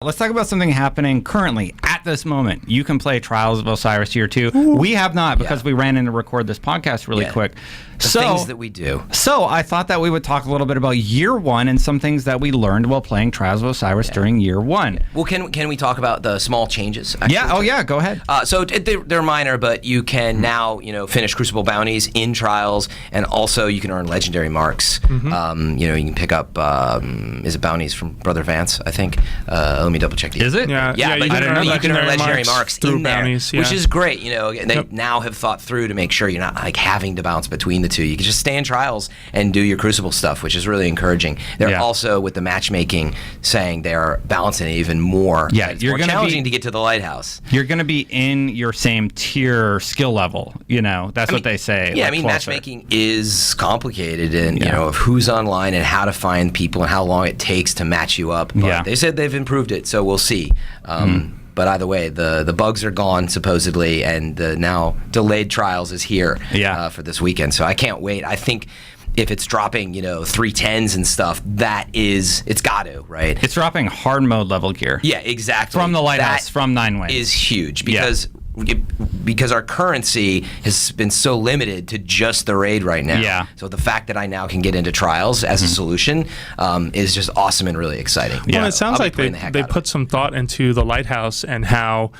Let's talk about something happening currently at this moment. You can play Trials of Osiris Year 2. Ooh. We have not because we ran in to record this podcast really quick. The things that we do. So I thought that we would talk a little bit about Year 1 and some things that we learned while playing Trials of Osiris during Year 1. Yeah. Well, can we talk about the small changes? Actually? Yeah. Oh, yeah. Go ahead. So they're minor, but you can now finish Crucible bounties in Trials, and also you can earn legendary marks. You can pick up is it bounties from Brother Vance? I think. Let me double check these. Is it? Yeah, but you can earn legendary marks in there, bounties, which is great. They now have thought through to make sure you're not like having to bounce between the two. You can just stay in Trials and do your Crucible stuff, which is really encouraging. They're also, with the matchmaking, saying they're balancing it even more. Yeah, it's more challenging to get to the lighthouse. You're going to be in your same tier skill level. That's what they say. Yeah, matchmaking is complicated, and of who's online and how to find people and how long it takes to match you up. But they said they've improved it, so we'll see. But either way, the bugs are gone supposedly, and the now delayed Trials is here for this weekend. So I can't wait. I think if it's dropping, 310s and stuff, it's got to, right? It's dropping hard mode level gear. Yeah, exactly. From the lighthouse, from 9 wins. Is huge because our currency has been so limited to just the raid right now. Yeah. So the fact that I now can get into Trials as a solution is just awesome and really exciting. Well, it sounds like they put some thought into the lighthouse and how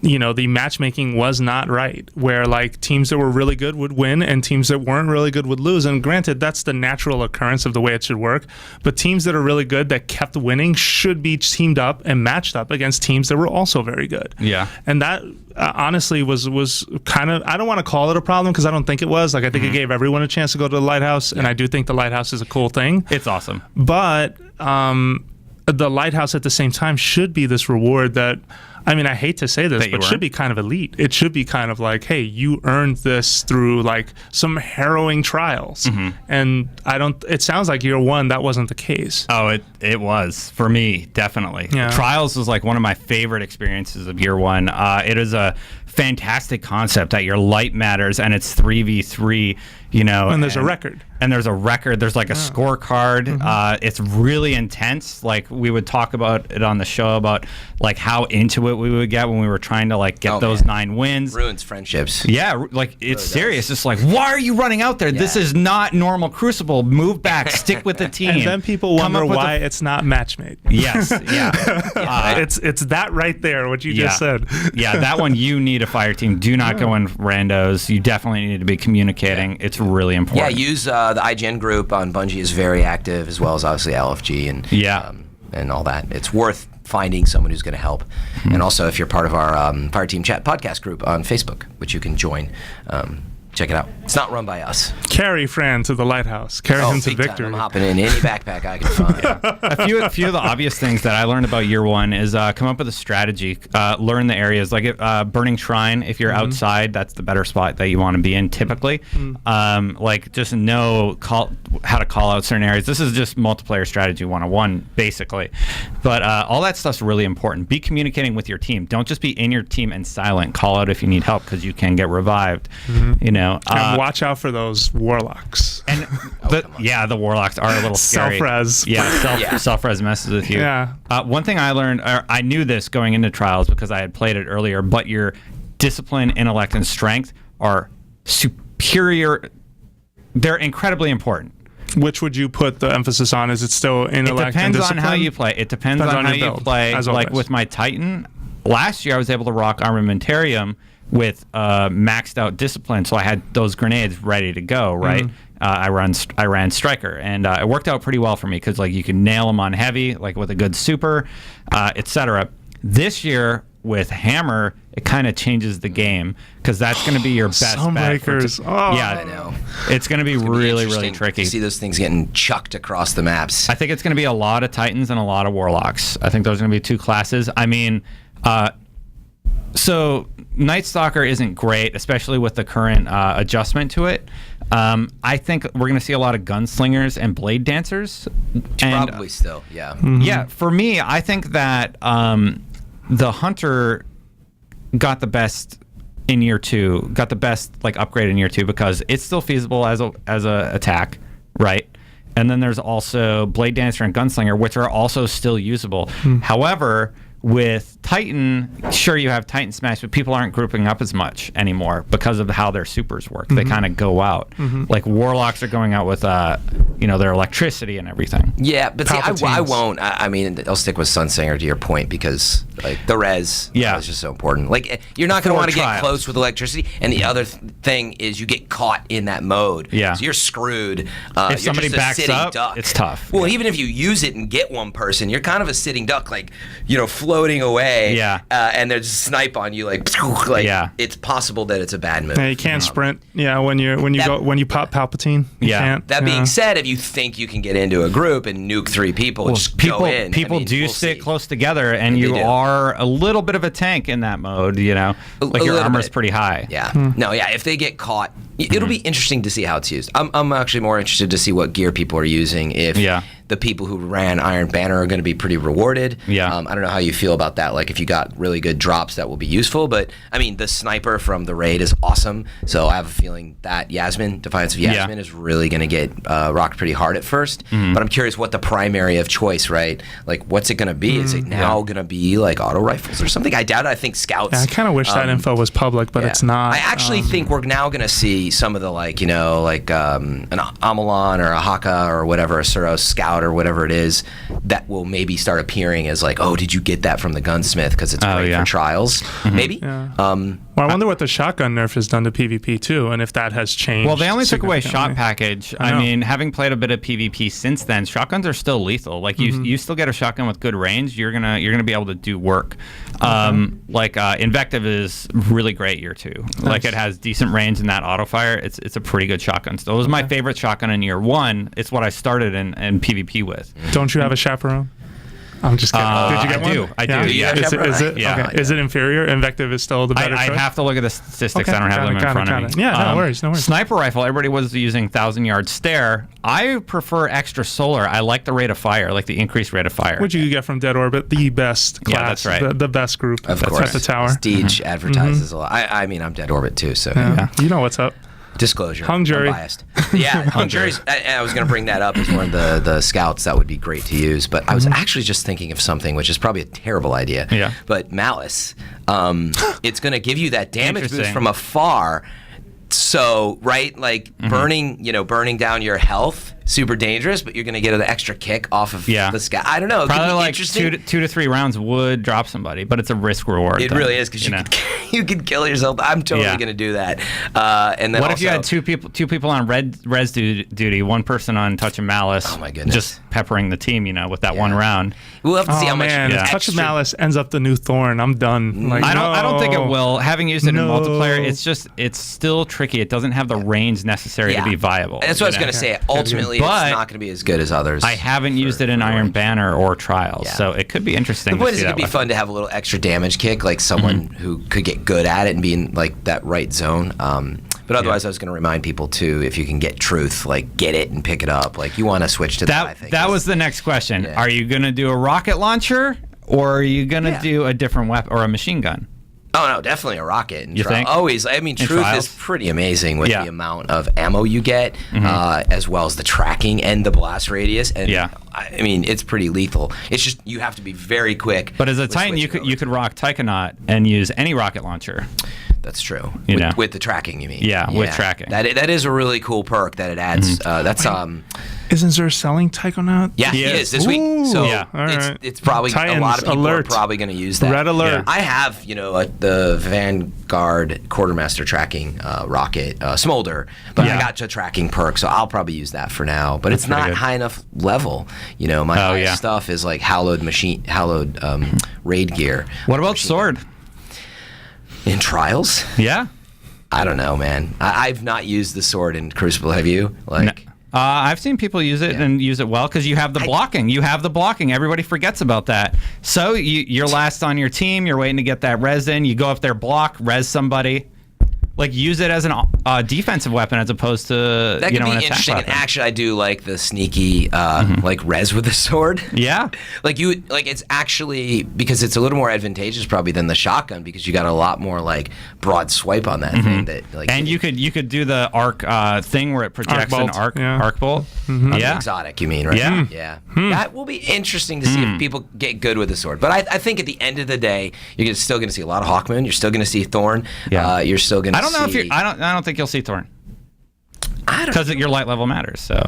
the matchmaking was not right, where like teams that were really good would win and teams that weren't really good would lose. And granted, that's the natural occurrence of the way it should work. But teams that are really good that kept winning should be teamed up and matched up against teams that were also very good. Yeah. And that honestly was kind of, I don't want to call it a problem because I don't think it was. Like I think it gave everyone a chance to go to the lighthouse, and I do think the lighthouse is a cool thing. It's awesome. But the lighthouse at the same time should be this reward that, I hate to say this, but should be kind of elite. It should be kind of like, hey, you earned this through like some harrowing trials. And it sounds like Year 1, that wasn't the case. Oh, it was for me, definitely. Yeah. Trials was like one of my favorite experiences of Year 1. It is a fantastic concept that your light matters, and it's 3v3, and there's a record. And there's a record. There's like a scorecard. It's really intense. Like we would talk about it on the show about like how into it we would get when we were trying to like get those 9 wins. Ruins friendships. Yeah, like it's really serious. It's like, why are you running out there? Yeah. This is not normal Crucible. Move back. Stick with the team. And then people wonder why it's not matchmade. Yes. Yeah. It's that right there. What you just said. Yeah, that one you need a fire team. Do not go in randos. You definitely need to be communicating. It's really important. Yeah, use the IGN group on Bungie is very active, as well as obviously LFG and all that. It's worth finding someone who's going to help. And also, if you're part of our Fireteam Chat podcast group on Facebook, which you can join, check it out. It's not run by us. Carry Fran to the lighthouse. Carry him to victory. I'm hopping in any backpack I can find. A few of the obvious things that I learned about Year 1 is come up with a strategy. Learn the areas. Like Burning Shrine, if you're outside, that's the better spot that you want to be in typically. Like just know how to call out certain areas. This is just multiplayer strategy 101, basically. But all that stuff's really important. Be communicating with your team. Don't just be in your team and silent. Call out if you need help because you can get revived. And watch out for those warlocks. And the warlocks are a little scary. Self-res. Yeah, self-res messes with you. Yeah. One thing I learned, I knew this going into Trials because I had played it earlier, but your discipline, intellect, and strength are superior. They're incredibly important. Which would you put the emphasis on? Is it still intellect and discipline? It depends on how you play. It depends on how you play. Like with my Titan, last year I was able to rock Armamentarium with maxed out discipline, so I had those grenades ready to go, right? I ran Striker, and it worked out pretty well for me because like you can nail them on heavy, like with a good super, etc. This year with Hammer, it kind of changes the game because that's going to be your best Sunbreakers. I know. It's going to be really tricky. You see those things getting chucked across the maps. I think it's going to be a lot of Titans and a lot of Warlocks. I think those are going to be 2 classes. So Night Stalker isn't great, especially with the current adjustment to it. I think we're going to see a lot of gunslingers and blade dancers. Probably still, yeah. Yeah, for me, I think that the Hunter got the best in Year 2, got the best like upgrade in Year 2 because it's still feasible as a attack, right? And then there's also Blade Dancer and Gunslinger, which are also still usable. However, with Titan, sure, you have Titan Smash, but people aren't grouping up as much anymore because of how their supers work. They kind of go out. Like Warlocks are going out with, their electricity and everything. Yeah, but see, I won't. I mean, I'll stick with Sunsinger to your point because like the res is just so important. Like you're not going to want to get close with electricity. And the other thing is you get caught in that mode. Yeah. So you're screwed. If somebody backs up, duck. It's tough. Well, even if you use it and get one person, you're kind of a sitting duck, like, floating away. Yeah. And there's a snipe on you, like it's possible that it's a bad move. Yeah, you can't sprint. Yeah, when you pop Palpatine, you can't. That being said, if you think you can get into a group and nuke 3 people, just go in. People sit close together, and you are a little bit of a tank in that mode. Like your armor's pretty high. Yeah. No. Yeah. If they get caught, it'll be interesting to see how it's used. I'm actually more interested to see what gear people are using. If the people who ran Iron Banner are going to be pretty rewarded. Yeah. I don't know how you feel about that. Like if you got really good drops, that will be useful. But I mean, the sniper from the raid is awesome. So I have a feeling that Yasmin, Defiance of Yasmin, is really going to get rocked pretty hard at first. But I'm curious what the primary of choice, right? Like what's it going to be? Is it now going to be like auto rifles or something? I doubt it. I think scouts. Yeah, I kind of wish that info was public, but it's not. I actually think we're now going to see some of the an Amalon or a Haka or whatever, a Suros scout or whatever it is, that will maybe start appearing as like, oh, did you get that from the gunsmith because it's great for trials? Maybe. Yeah. Well, I wonder what the shotgun nerf has done to PvP too, and if that has changed. Well, they only took away shot package. I mean, having played a bit of PvP since then, shotguns are still lethal. Like you still get a shotgun with good range. You're gonna be able to do work. Invective is really great year 2. Nice. Like it has decent range in that auto fire. It's a pretty good shotgun. So it was my favorite shotgun in year 1. It's what I started in PvP with. Don't you have a chaperone? I'm just kidding. Did you get one? I do. Yeah. Is it? Yeah. Okay. Is it inferior? Invective is still the better choice? I'd have to look at the statistics. I don't have them in front of me. Yeah, no worries. Sniper rifle, everybody was using 1,000-yard stare. I prefer extra solar. I like the rate of fire, like the increased rate of fire. Which you get from Dead Orbit, the best class. Yeah, that's right. The best group. Of course. At the tower. Steege advertises a lot. I mean, I'm Dead Orbit too, so. Yeah. You know what's up. Disclosure. Hung jury. I'm biased. Yeah, hung juries. I was going to bring that up as one of the scouts. That would be great to use. But I was actually just thinking of something, which is probably a terrible idea. Yeah. But Malice, it's going to give you that damage boost from afar. So, right, like burning down your health, super dangerous, but you're going to get an extra kick off of the sky. I don't know. Probably like 2 to 3 rounds would drop somebody, but it's a risk reward. It really is because you could kill yourself. I'm totally going to do that. And then what if you had two people on res duty, one person on Touch of Malice? Oh my goodness! Just peppering the team, with that one round. We'll have to see how much. Touch of Malice ends up the new Thorn. I'm done. Like, I don't think it will. Having used it in multiplayer, it's still tricky. It doesn't have the range necessary to be viable. That's what I was going to say. Ultimately, it's not going to be as good as others. I haven't used it in Iron Banner or Trials, so it could be interesting. The point is, it could be fun to have a little extra damage kick, like someone who could get good at it and be in like that right zone. But otherwise, I was going to remind people too, if you can get Truth, like get it and pick it up. Like you want to switch to that. I think that was the next question. Yeah. Are you going to do a rocket launcher, or are you going to do a different weapon or a machine gun? Oh no, definitely a rocket. You think? Always. I mean, Truth is pretty amazing with the amount of ammo you get, as well as the tracking and the blast radius. And I mean, it's pretty lethal. It's just you have to be very quick. But as a Titan, you could rock Taikonaut and use any rocket launcher. That's true. With, with the tracking, you mean? Yeah, with tracking. That is a really cool perk that it adds. That's Isn't Zer selling Taikonaut? Yeah, he is this week. So it's probably Titans a lot of people alert. are probably going to use that. Red alert. I have the Vanguard Quartermaster tracking rocket Smolder, but I got a tracking perk, so I'll probably use that for now. But it's not high enough level. My highest stuff is like hallowed raid gear. What about sword? In Trials? Yeah. I don't know, man. I've not used the sword in Crucible. Have you? Like, I've seen people use it and use it well because you have the blocking. Everybody forgets about that. So you're last on your team. You're waiting to get that res in. You go up there, block, res somebody. like use it as an defensive weapon as opposed to that could be an interesting. attack weapon. And actually, I do like the sneaky like res with the sword. Yeah, like it's actually because it's a little more advantageous probably than the shotgun because you got a lot more like broad swipe on that thing. That like and you could do the arc thing where it projects an arc bolt. Yeah, exotic. You mean right? Yeah. That will be interesting to see if people get good with the sword. But I think at the end of the day, you're still going to see a lot of Hawkmoon. You're still going to see Thorn. Yeah. You're still going to. I don't know if you're. I don't think you'll see Thorn. Because your light level matters. So.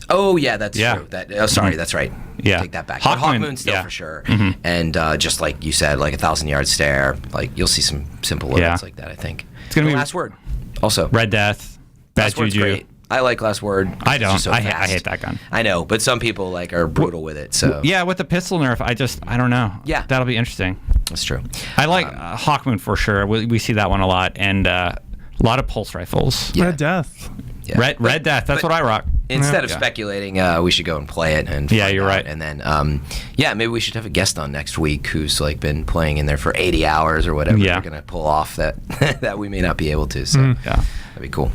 Oh yeah, that's true. Sorry, that's right. Yeah, take that back. Hawkmoon still for sure. And just like you said, like 1,000-yard stare. Like you'll see some simple loads like that. I think it's gonna be last word. Also, Red Death, Bad Juju. Great. I like Last Word. I don't. I hate that gun. I know, but some people like are brutal with it. So yeah, with the pistol nerf, I don't know. Yeah, that'll be interesting. That's true. I like Hawkmoon for sure. We see that one a lot, and a lot of pulse rifles. Red Death. Yeah. Red Death. That's what I rock. Instead of speculating, we should go and play it. And you're right. And then, maybe we should have a guest on next week who's like been playing in there for 80 hours or whatever. We're gonna pull off that that we may not be able to. So that'd be cool.